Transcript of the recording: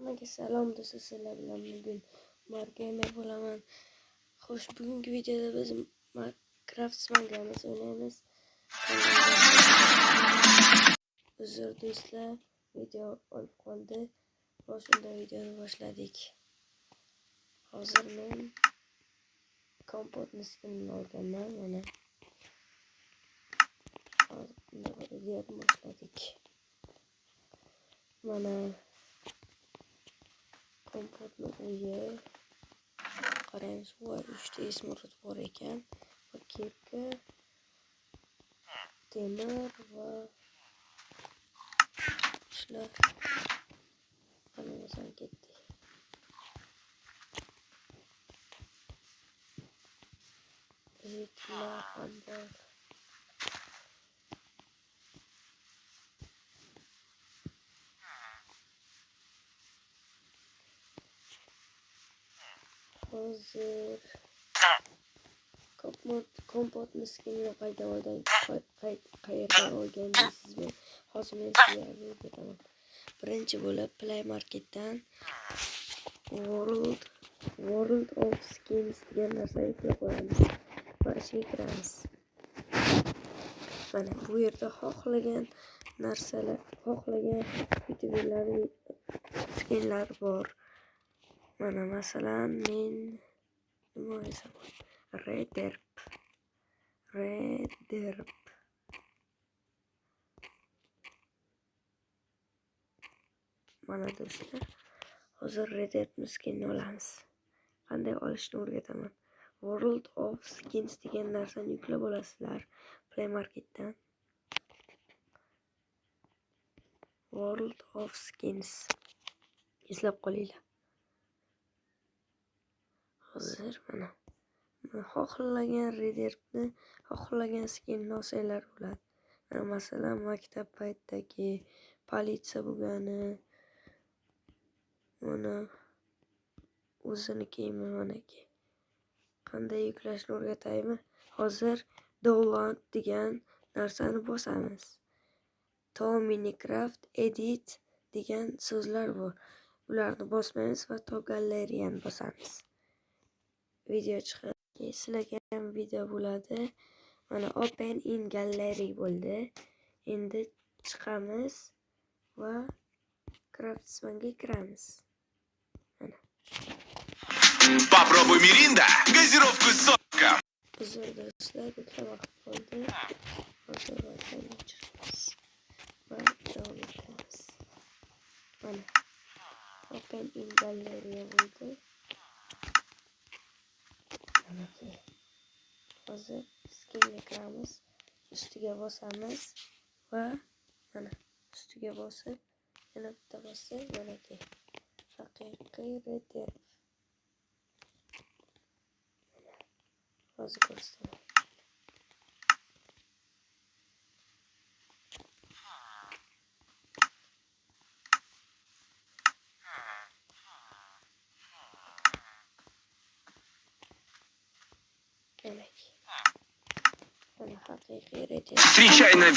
Hammaga salom do'stlar, sizlar bilan bugun Margamer bo'laman. Xo'sh, bugungi videoda biz Craftsman'gamiz o'ynaymiz. Uzr do'stlar, video olib qoldi. Shunda videoni boshladik. Hozir men kompotni skinini olganman, mana. Hozir videoni boshladik. Mana kompotni uyi. Qarang, voy 3 ta esmurod bor ekan. Va kepka, temir va ishlar. Hammamizdan ketdi. Etlar ham bor. Hozir kompotni skinini qayerdan olgan deysizmi? Hozir men sizlarga o'rgataman. Birinchi bo'lib Play Marketdan World of Skins degan narsani yuklab olamiz va ishga kiramiz. Mana bu yerda xohlagan narsalar, xohlagan YouTuberlarning skinlari bor. Mana masalan men nima desam, Redirp. Mana do'stlar, hozir Redirp skinni olamiz. Qanday olishni o'rgataman. World of Skins degan narsani yuklab olasizlar Play Marketdan. World of Skins eslab qolinglar. Hozir mana xohlagan Redirpni, xohlagan skinni olsanglar bo'ladi. Masalan, maktab paytidagi politsiya bo'lgani, mana o'ziniki manaki. Qanday yuklashni o'rgataymi? Hozir download degan narsani bosamiz. To Minecraft Edit degan so'zlar bor. Ularni bosmaymiz va to galereyani bosamiz. Video chiqadi. Sizlarga ham video bo'ladi. Mana Open in Gallery bo'ldi. Endi chiqamiz va Craftsman'ga kiramiz. Mana. Попробуй Миринда, газировку с соком. Uzr do'stlar, bitta vaqt qoldi. Hozir vaqtni o'chiramiz va davom etamiz. Mana Open in Gallery bo'ldi. Hozir skinga kiramiz, ustiga bosamiz va mana ustiga bosib, yana bitta bosib, manaki haqiqiy Redirp. Hozir ko'rsataman. Mana haqiqiy Redirp. Встречай на